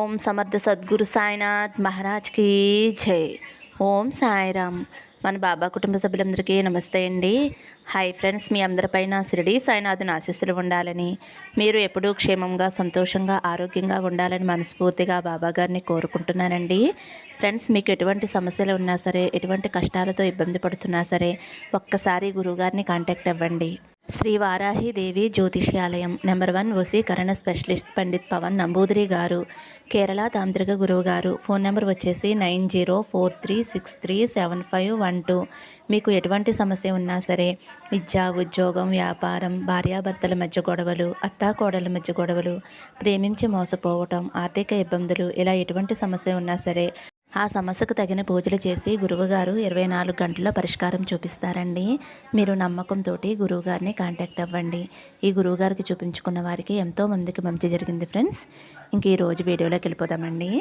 ఓం సమర్థ సద్గురు సాయినాథ్ మహారాజ్కి జై. ఓం సాయిరామ్. మన బాబా కుటుంబ సభ్యులందరికీ నమస్తే అండి. హాయ్ ఫ్రెండ్స్, మీ అందరిపైన షిరిడి సాయినాథుని ఆశీస్సులు ఉండాలని, మీరు ఎప్పుడూ క్షేమంగా సంతోషంగా ఆరోగ్యంగా ఉండాలని మనస్ఫూర్తిగా బాబా గారిని కోరుకుంటున్నానండి. ఫ్రెండ్స్, మీకు ఎటువంటి సమస్యలు ఉన్నా సరే, ఎటువంటి కష్టాలతో ఇబ్బంది పడుతున్నా సరే, ఒక్కసారి గురువుగారిని కాంటాక్ట్ అవ్వండి. శ్రీ వారాహి దేవి జ్యోతిష్యాలయం నెంబర్ 1 వశీకరణ స్పెషలిస్ట్ పండిత్ పవన్ నంబూదిరి గారు, కేరళ తాంత్రిక గురువు గారు. ఫోన్ నెంబర్ వచ్చేసి 9043637512. మీకు ఎటువంటి సమస్య ఉన్నా సరే, విద్య, ఉద్యోగం, వ్యాపారం, భార్యాభర్తల మధ్య గొడవలు, అత్తాకోడళ్ళ మధ్య గొడవలు, ప్రేమించి మోసపోవటం, ఆర్థిక ఇబ్బందులు, ఇలా ఎటువంటి సమస్య ఉన్నా సరే ఆ సమస్యకు తగిన పూజలు చేసి గురువుగారు 24 గంటల్లో పరిష్కారం చూపిస్తారండి. మీరు నమ్మకంతో గురువుగారిని కాంటాక్ట్ అవ్వండి. ఈ గురువుగారికి చూపించుకున్న వారికి ఎంతో మందికి మంచి జరిగింది ఫ్రెండ్స్. ఇంక ఈరోజు వీడియోలోకి వెళ్ళిపోదామండి.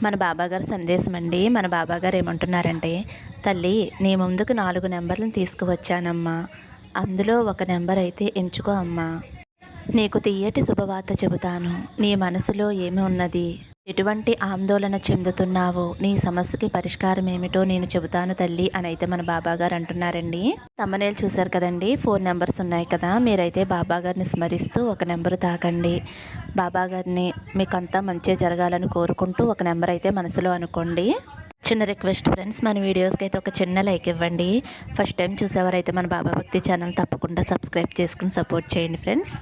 మన బాబాగారు సందేశం అండి. మన బాబాగారు ఏమంటున్నారంటే, తల్లి, నీ ముందుకు 4 నెంబర్లను తీసుకువచ్చానమ్మా. అందులో ఒక నెంబర్ అయితే ఎంచుకో అమ్మా. నీకు తీయటి శుభవార్త చెబుతాను. నీ మనసులో ఏమి ఉన్నది, ఎటువంటి ఆందోళన చెందుతున్నావో, నీ సమస్యకి పరిష్కారం ఏమిటో నేను చెబుతాను తల్లి అని అయితే మన బాబాగారు అంటున్నారండి. తమ్మనేలు చూశారు కదండి, 4 నెంబర్స్ ఉన్నాయి కదా. మీరైతే బాబాగారిని స్మరిస్తూ ఒక నెంబరు తాకండి. బాబాగారిని మీకంతా మంచి జరగాలని కోరుకుంటూ ఒక నెంబర్ అయితే మనసులో అనుకోండి. చిన్న రిక్వెస్ట్ ఫ్రెండ్స్, మన వీడియోస్కి అయితే ఒక చిన్న లైక్ ఇవ్వండి. ఫస్ట్ టైం చూసేవారైతే మన బాబా భక్తి ఛానల్ తప్పకుండా సబ్స్క్రైబ్ చేసుకుని సపోర్ట్ చేయండి ఫ్రెండ్స్.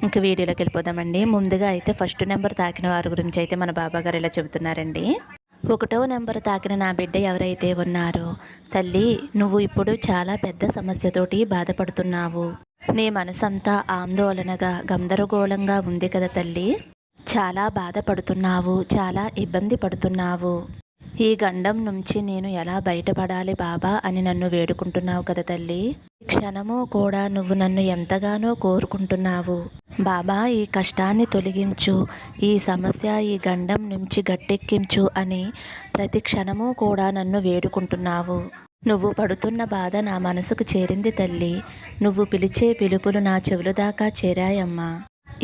ఇంక వీడియోలోకి వెళ్ళిపోదామండి. ముందుగా అయితే ఫస్ట్ నెంబర్ తాకిన వారి గురించి అయితే మన బాబాగారు ఇలా చెబుతున్నారండి. 1వ నెంబర్ తాకిన నా బిడ్డ ఎవరైతే ఉన్నారో, తల్లి, నువ్వు ఇప్పుడు చాలా పెద్ద సమస్యతోటి బాధపడుతున్నావు. నీ మనసంతా ఆందోళనగా గందరగోళంగా ఉంది కదా తల్లి. చాలా బాధపడుతున్నావు, చాలా ఇబ్బంది పడుతున్నావు. ఈ గండం నుంచి నేను ఎలా బయటపడాలి బాబా అని నన్ను వేడుకుంటున్నావు కదా తల్లి. ఈ క్షణము కూడా నువ్వు నన్ను ఎంతగానో కోరుకుంటున్నావు. బాబా, ఈ కష్టాన్ని తొలగించు, ఈ సమస్య, ఈ గండం నుంచి గట్టెక్కించు అని ప్రతి క్షణము కూడా నన్ను వేడుకుంటున్నావు. నువ్వు పడుతున్న బాధ నా మనసుకు చేరింది తల్లి. నువ్వు పిలిచే పిలుపులు నా చెవుల దాకా చేరాయమ్మా.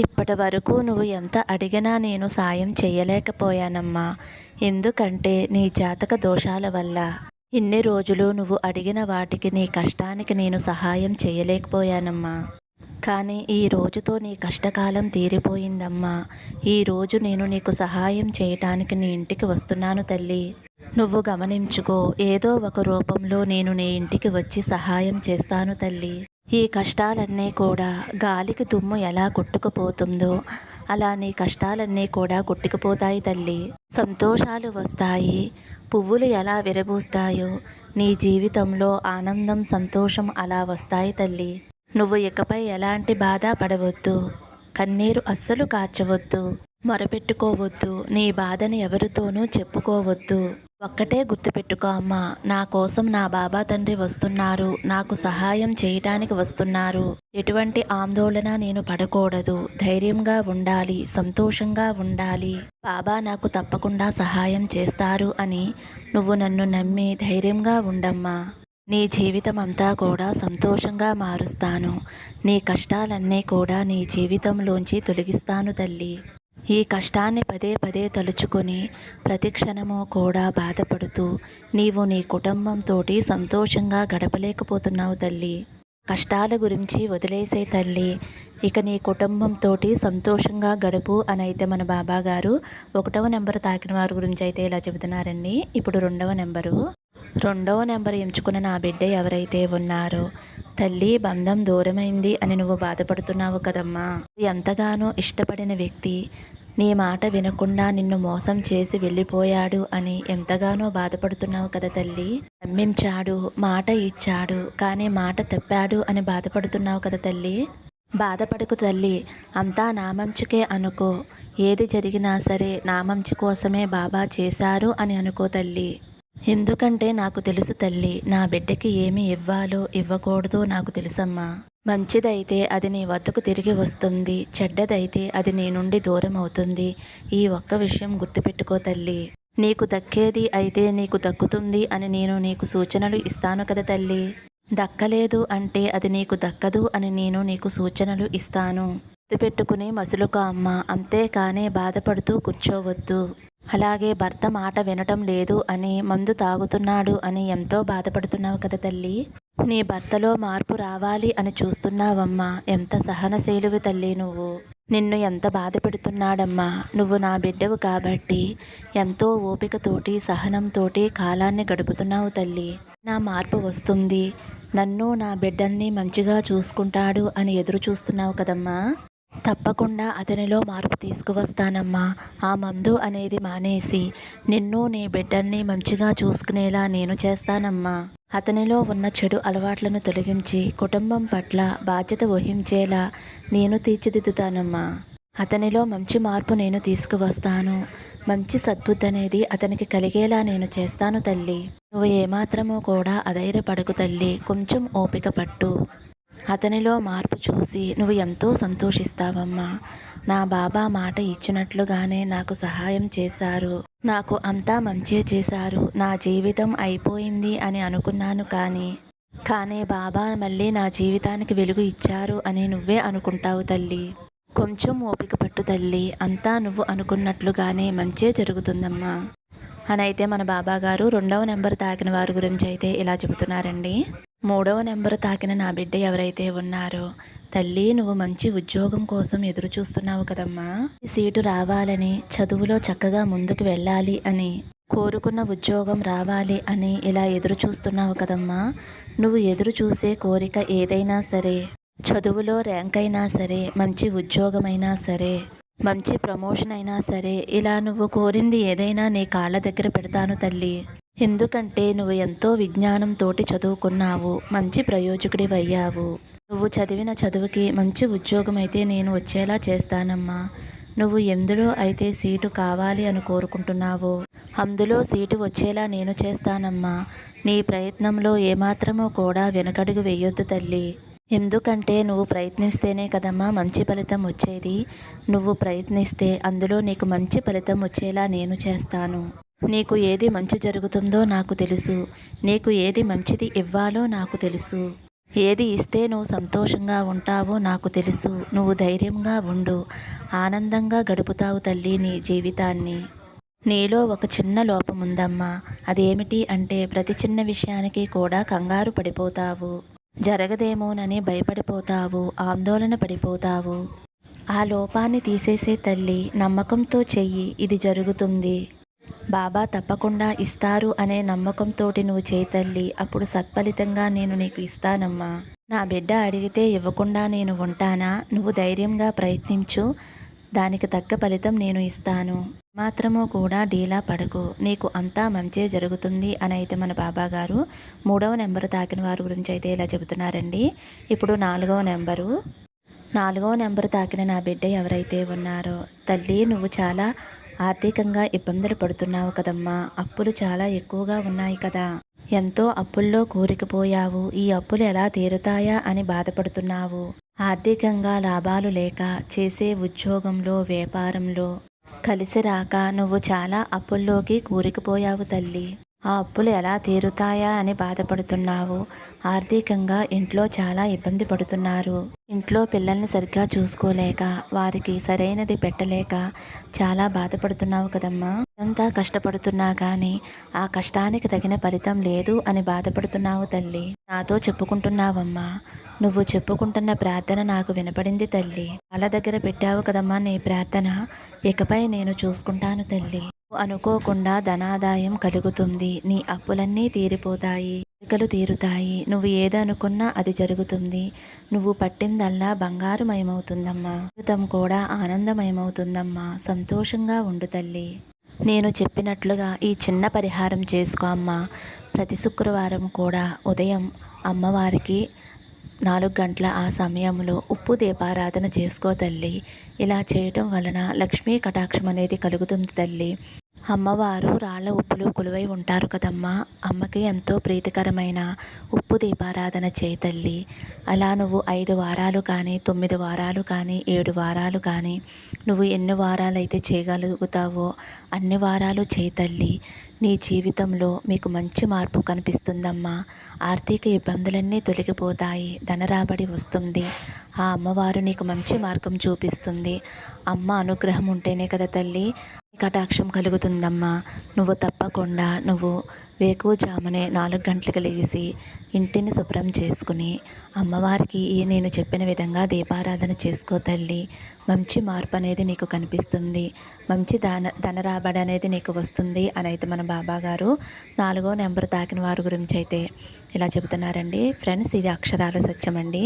ఇప్పటి వరకు నువ్వు ఎంత అడిగినా నేను సాయం చేయలేకపోయానమ్మా. ఎందుకంటే నీ జాతక దోషాల వల్ల ఇన్ని రోజులు నువ్వు అడిగిన వాటికి, నీ కష్టానికి నేను సహాయం చేయలేకపోయానమ్మా. కానీ ఈ రోజుతో నీ కష్టకాలం తీరిపోయిందమ్మా. ఈరోజు నేను నీకు సహాయం చేయటానికి నీ ఇంటికి వస్తున్నాను తల్లి. నువ్వు గమనించుకో, ఏదో ఒక రూపంలో నేను నీ ఇంటికి వచ్చి సహాయం చేస్తాను తల్లి. ఈ కష్టాలన్నీ కూడా గాలికి దుమ్ము ఎలా కొట్టుకుపోతుందో అలా నీ కష్టాలన్నీ కూడా కొట్టుకుపోతాయి తల్లి. సంతోషాలు వస్తాయి. పువ్వులు ఎలా విరబూస్తాయో నీ జీవితంలో ఆనందం, సంతోషం అలా వస్తాయి తల్లి. నువ్వు ఇకపై ఎలాంటి బాధ పడవద్దు, కన్నీరు అస్సలు కార్చవద్దు, మొరపెట్టుకోవద్దు, నీ బాధని ఎవరితోనూ చెప్పుకోవద్దు. ఒక్కటే గుర్తుపెట్టుకో అమ్మా, నా కోసం నా బాబా తండ్రి వస్తున్నారు, నాకు సహాయం చేయటానికి వస్తున్నారు. ఎటువంటి ఆందోళన నేను పడకూడదు, ధైర్యంగా ఉండాలి, సంతోషంగా ఉండాలి. బాబా నాకు తప్పకుండా సహాయం చేస్తారు అని నువ్వు నన్ను నమ్మి ధైర్యంగా ఉండమ్మా. నీ జీవితం అంతా కూడా సంతోషంగా మారుస్తాను. నీ కష్టాలన్నీ కూడా నీ జీవితంలోంచి తొలగిస్తాను తల్లి. ఈ కష్టాన్ని పదే పదే తలుచుకొని ప్రతి క్షణము కూడా బాధపడుతూ నీవు నీ కుటుంబంతో సంతోషంగా గడపలేకపోతున్నావు తల్లి. కష్టాల గురించి వదిలేసే తల్లి, ఇక నీ కుటుంబంతో సంతోషంగా గడుపు అని అయితే మన బాబాగారు 1వ నెంబర్ తాకిన వారి గురించి అయితే ఇలా చెబుతున్నారండి. ఇప్పుడు 2వ నెంబర్ ఎంచుకున్న నా బిడ్డ ఎవరైతే ఉన్నారో, తల్లి, బంధం దూరమైంది అని నువ్వు బాధపడుతున్నావు కదమ్మా. ఎంతగానో ఇష్టపడిన వ్యక్తి నీ మాట వినకుండా నిన్ను మోసం చేసి వెళ్ళిపోయాడు అని ఎంతగానో బాధపడుతున్నావు కదా తల్లి. నమ్మించాడు, మాట ఇచ్చాడు, కానీ మాట తప్పాడు అని బాధపడుతున్నావు కదా తల్లి. బాధపడకు తల్లి, అంతా నా మంచుకే అనుకో. ఏది జరిగినా సరే నా మంచి కోసమే బాబా చేశారు అని అనుకో తల్లి. ఎందుకంటే నాకు తెలుసు తల్లి, నా బిడ్డకి ఏమి ఇవ్వాలో ఇవ్వకూడదో నాకు తెలుసమ్మా. మంచిదైతే అది నీ వద్దకు తిరిగి వస్తుంది, చెడ్డదైతే అది నీ నుండి దూరం అవుతుంది. ఈ ఒక్క విషయం గుర్తుపెట్టుకో తల్లి. నీకు దక్కేది అయితే నీకు దక్కుతుంది అని నేను నీకు సూచనలు ఇస్తాను కదా తల్లి. దక్కలేదు అంటే అది నీకు దక్కదు అని నేను నీకు సూచనలు ఇస్తాను. పెట్టుకుని మసులుకో అమ్మ, అంతేకాని బాధపడుతూ కూర్చోవద్దు. అలాగే భర్త మాట వినటం లేదు అని, మందు తాగుతున్నాడు అని ఎంతో బాధపడుతున్నావు కదా తల్లి. నీ భర్తలో మార్పు రావాలి అని చూస్తున్నావమ్మా. ఎంత సహనశీలివి తల్లి నువ్వు. నిన్ను ఎంత బాధ పెడుతున్నాడమ్మా. నువ్వు నా బిడ్డవు కాబట్టి ఎంతో ఓపికతోటి సహనంతోటి కాలాన్ని గడుపుతున్నావు తల్లి. నా మార్పు వస్తుంది, నన్ను నా బిడ్డల్ని మంచిగా చూసుకుంటాడు అని ఎదురు చూస్తున్నావు కదమ్మా. తప్పకుండా అతనిలో మార్పు తీసుకువస్తానమ్మా. ఆ మందు అనేది మానేసి నిన్ను నీ బిడ్డల్ని మంచిగా చూసుకునేలా నేను చేస్తానమ్మా. అతనిలో ఉన్న చెడు అలవాట్లను తొలగించి కుటుంబం పట్ల బాధ్యత వహించేలా నేను తీర్చిదిద్దుతానమ్మా. అతనిలో మంచి మార్పు నేను తీసుకువస్తాను. మంచి సద్బుద్ధి అనేది అతనికి కలిగేలా నేను చేస్తాను తల్లి. నువ్వు ఏమాత్రమో కూడా అధైర్యపడకు తల్లి. కొంచెం ఓపిక పట్టు. అతనిలో మార్పు చూసి నువ్వు ఎంతో సంతోషిస్తావమ్మా. నా బాబా మాట ఇచ్చినట్లుగానే నాకు సహాయం చేశారు. నాకు అంతా మంచే చేశారు. నా జీవితం అయిపోయింది అని అనుకున్నాను కానీ బాబా మళ్ళీ నా జీవితానికి వెలుగు ఇచ్చారు అని నువ్వే అనుకుంటావు తల్లి. కొంచెం ఓపిక పట్టు తల్లి. అంతా నువ్వు అనుకున్నట్లుగానే మంచే జరుగుతుందమ్మా అని అయితే మన బాబా గారు 2వ నెంబర్ తాకిన వారి గురించి అయితే ఇలా చెబుతున్నారండి. 3వ నెంబర్ తాకిన నా బిడ్డ ఎవరైతే ఉన్నారో, తల్లి నువ్వు మంచి ఉద్యోగం కోసం ఎదురు చూస్తున్నావు కదమ్మా. ఈ సీటు రావాలని, చదువులో చక్కగా ముందుకు వెళ్ళాలి అని, కోరుకున్న ఉద్యోగం రావాలి అని ఇలా ఎదురు చూస్తున్నావు కదమ్మా. నువ్వు ఎదురు చూసే కోరిక ఏదైనా సరే, చదువులో ర్యాంక్ అయినా సరే, మంచి ఉద్యోగమైనా సరే, మంచి ప్రమోషన్ అయినా సరే, ఇలా నువ్వు కోరింది ఏదైనా నీ కాళ్ళ దగ్గర పెడతాను తల్లి. ఎందుకంటే నువ్వు ఎంతో విజ్ఞానంతోటి చదువుకున్నావు, మంచి ప్రయోజకుడివయ్యావు. నువ్వు చదివిన చదువుకి మంచి ఉద్యోగం అయితే నేను వచ్చేలా చేస్తానమ్మా. నువ్వు ఎందులో అయితే సీటు కావాలి అని కోరుకుంటున్నావో అందులో సీటు వచ్చేలా నేను చేస్తానమ్మా. నీ ప్రయత్నంలో ఏమాత్రమో కూడా వెనకడుగు వేయొద్దు తల్లి. ఎందుకంటే నువ్వు ప్రయత్నిస్తేనే కదమ్మా మంచి ఫలితం వచ్చేది. నువ్వు ప్రయత్నిస్తే అందులో నీకు మంచి ఫలితం వచ్చేలా నేను చేస్తాను. నీకు ఏది మంచి జరుగుతుందో నాకు తెలుసు. నీకు ఏది మంచిది ఇవ్వాలో నాకు తెలుసు. ఏది ఇస్తే నువ్వు సంతోషంగా ఉంటావో నాకు తెలుసు. నువ్వు ధైర్యంగా ఉండు, ఆనందంగా గడుపుతావు తల్లి నీ జీవితాన్ని. నీలో ఒక చిన్న లోపం ఉందమ్మా. అదేమిటి అంటే ప్రతి చిన్న విషయానికి కూడా కంగారు పడిపోతావు. జరగదేమోనని భయపడిపోతావు, ఆందోళన పడిపోతావు. ఆ లోపాన్ని తీసేసే తల్లి. నమ్మకంతో చెయ్యి, ఇది జరుగుతుంది. బాబా తప్పకుండా ఇస్తారు అనే నమ్మకంతోటి నువ్వు చేయి తల్లి. అప్పుడు సత్ఫలితంగా నేను నీకు ఇస్తానమ్మా. నా బిడ్డ అడిగితే ఇవ్వకుండా నేను ఉంటానా? నువ్వు ధైర్యంగా ప్రయత్నించు, దానికి తగ్గ ఫలితం నేను ఇస్తాను. మాత్రము కూడా డీలా పడకు, నీకు అంతా మంచే జరుగుతుంది అని అయితే మన బాబా గారు 3వ నెంబరు తాకిన వారి గురించి అయితే ఇలా చెబుతున్నారండి. ఇప్పుడు 4వ నెంబరు. 4వ నెంబరు తాకిన నా బిడ్డ ఎవరైతే ఉన్నారో, తల్లి నువ్వు చాలా ఆర్థికంగా ఇబ్బందులు పడుతున్నావు కదమ్మా. అప్పులు చాలా ఎక్కువగా ఉన్నాయి కదా. ఎంతో అప్పుల్లో కూరుకుపోయావు. ఈ అప్పులు ఎలా తీరుతాయా అని బాధపడుతున్నావు. ఆర్థికంగా లాభాలు లేక, చేసే ఉద్యోగంలో వ్యాపారంలో కలిసి రాక నువ్వు చాలా అప్పుల్లోకి కూరుకుపోయావు తల్లి. ఆ అప్పులు ఎలా తీరుతాయా అని బాధపడుతున్నావు. ఆర్థికంగా ఇంట్లో చాలా ఇబ్బంది పడుతున్నారు. ఇంట్లో పిల్లల్ని సరిగ్గా చూసుకోలేక, వారికి సరైనది పెట్టలేక చాలా బాధపడుతున్నావు కదమ్మా. అంతా కష్టపడుతున్నా కానీ ఆ కష్టానికి తగిన ఫలితం లేదు అని బాధపడుతున్నావు తల్లి. నాతో చెప్పుకుంటున్నావమ్మా. నువ్వు చెప్పుకుంటున్న ప్రార్థన నాకు వినపడింది తల్లి. వాళ్ళ దగ్గర పెట్టావు కదమ్మా నీ ప్రార్థన. ఇకపై నేను చూసుకుంటాను తల్లి. అనుకోకుండా ధనాదాయం కలుగుతుంది. నీ అప్పులన్నీ తీరిపోతాయి, కోరికలు తీరుతాయి. నువ్వు ఏదనుకున్నా అది జరుగుతుంది. నువ్వు పట్టిందల్లా బంగారుమయమవుతుందమ్మా. జీవితం కూడా ఆనందమయమవుతుందమ్మా. సంతోషంగా ఉండు తల్లి. నేను చెప్పినట్లుగా ఈ చిన్న పరిహారం చేసుకో అమ్మా. ప్రతి శుక్రవారం కూడా ఉదయం అమ్మవారికి 4 గంటల ఆ సమయంలో ఉప్పు దీపారాధన చేసుకో తల్లి. ఇలా చేయటం వలన లక్ష్మీ కటాక్షం అనేది కలుగుతుంది తల్లి. అమ్మవారు రాళ్ళ ఉప్పులో కొలువై ఉంటారు కదమ్మా. అమ్మకి ఎంతో ప్రీతికరమైన ఉప్పు దీపారాధన చేయి తల్లి. అలా నువ్వు 5 వారాలు కానీ, 9 వారాలు కానీ, 7 వారాలు కానీ, నువ్వు ఎన్ని వారాలైతే చేయగలుగుతావో అన్ని వారాలు చేయి తల్లి. నీ జీవితంలో మీకు మంచి మార్పు కనిపిస్తుందమ్మా. ఆర్థిక ఇబ్బందులన్నీ తొలగిపోతాయి, ధనరాబడి వస్తుంది. ఆ అమ్మవారు నీకు మంచి మార్గం చూపిస్తుంది. అమ్మ అనుగ్రహం ఉంటేనే కదా తల్లి కటాక్షం కలుగుతుందమ్మా. నువ్వు తప్పకుండా వేకువజామునే 4 గంటలకు లేచి ఇంటిని శుభ్రం చేసుకుని అమ్మవారికి నేను చెప్పిన విధంగా దీపారాధన చేసుకో తల్లి. మంచి మార్పు అనేది నీకు కనిపిస్తుంది. మంచి ధన రాబడి అనేది నీకు వస్తుంది అని అయితే మన బాబాగారు 4వ నెంబర్ తాకిన వారి గురించి అయితే ఇలా చెబుతున్నారండి. ఫ్రెండ్స్, ఇది అక్షరాల సత్యం అండి.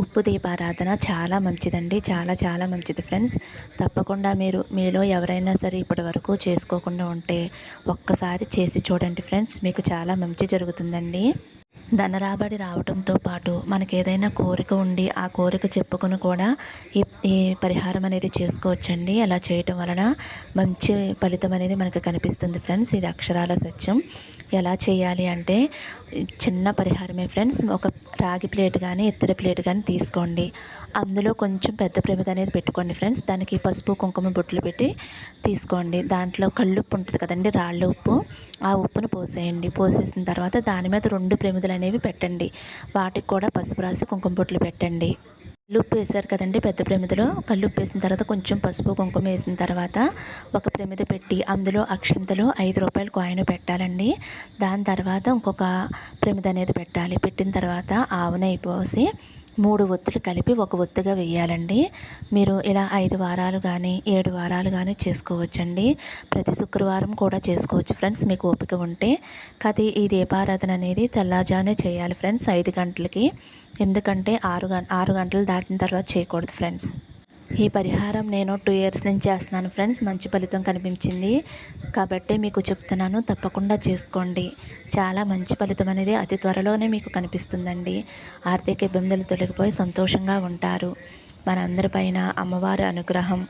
ఉప్పు దీపారాధన చాలా మంచిదండి. చాలా చాలా మంచిది ఫ్రెండ్స్. తప్పకుండా మీలో ఎవరైనా సరే ఇప్పటి వరకు చేసుకోకుండా ఉంటే ఒక్కసారి చేసి చూడండి ఫ్రెండ్స్. మీకు చాలా మంచి జరుగుతుందండి. ధనరాబడి రావడంతో పాటు మనకి ఏదైనా కోరిక ఉండి ఆ కోరిక చెప్పుకొని కూడా ఈ పరిహారం అనేది చేసుకోవచ్చండి. అలా చేయటం వలన మంచి ఫలితం అనేది మనకు కనిపిస్తుంది ఫ్రెండ్స్. ఇది అక్షరాల సత్యం. ఎలా చేయాలి అంటే చిన్న పరిహారమే ఫ్రెండ్స్. ఒక రాగి ప్లేట్ కానీ ఇత్తడి ప్లేట్ కానీ తీసుకోండి. అందులో కొంచెం పెద్ద ప్రమిద అనేది పెట్టుకోండి ఫ్రెండ్స్. దానికి పసుపు కుంకుమ బొట్లు పెట్టి తీసుకోండి. దాంట్లో కళ్ళుప్పు ఉంటుంది కదండి, రాళ్ళ ఉప్పు, ఆ ఉప్పును పోసేయండి. పోసేసిన తర్వాత దాని మీద 2 ప్రమిదలు అనేవి పెట్టండి. వాటికి కూడా పసుపు రాసి కుంకుమ బొట్లు పెట్టండి. కల్లుప్పు వేసారు కదండి పెద్ద ప్రమిదలో. కల్లుప్పు వేసిన తర్వాత కొంచెం పసుపు కుంకుమ వేసిన తర్వాత ఒక ప్రమిద పెట్టి అందులో అక్షింతలు 5 రూపాయల కాయిన్ పెట్టాలండి. దాని తర్వాత ఇంకొక ప్రమిద అనేది పెట్టాలి. పెట్టిన తర్వాత ఆవు నెయ్యి పోసి 3 ఒత్తులు కలిపి ఒక ఒత్తుగా వేయాలండి. మీరు ఇలా 5 వారాలు కానీ 7 వారాలు కానీ చేసుకోవచ్చండి. ప్రతి శుక్రవారం కూడా చేసుకోవచ్చు ఫ్రెండ్స్, మీకు ఓపిక ఉంటే. కాదు, ఈ దీపారాధన అనేది తెల్లారుజామునే చేయాలి ఫ్రెండ్స్ 5 గంటలకి. ఎందుకంటే 6 గంటలు దాటిన తర్వాత చేయకూడదు ఫ్రెండ్స్. ఈ పరిహారం నేను 2 ఇయర్స్ నుంచి చేస్తున్నాను ఫ్రెండ్స్. మంచి ఫలితం కనిపించింది కాబట్టి మీకు చెప్తున్నాను. తప్పకుండా చేసుకోండి. చాలా మంచి ఫలితం అనేది అతి త్వరలోనే మీకు కనిపిస్తుందండి. ఆర్థిక ఇబ్బందులు తొలగిపోయి సంతోషంగా ఉంటారు. మనందరిపైన అమ్మవారి అనుగ్రహం,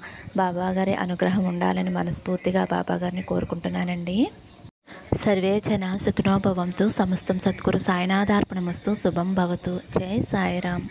బాబాగారి అనుగ్రహం ఉండాలని మనస్ఫూర్తిగా బాబాగారిని కోరుకుంటున్నానండి. సర్వే జన సుఖినో భవంతు. సమస్తం సద్గురు సాయినాథార్పణమస్తు. శుభం భవతు. జై సాయిరామ్.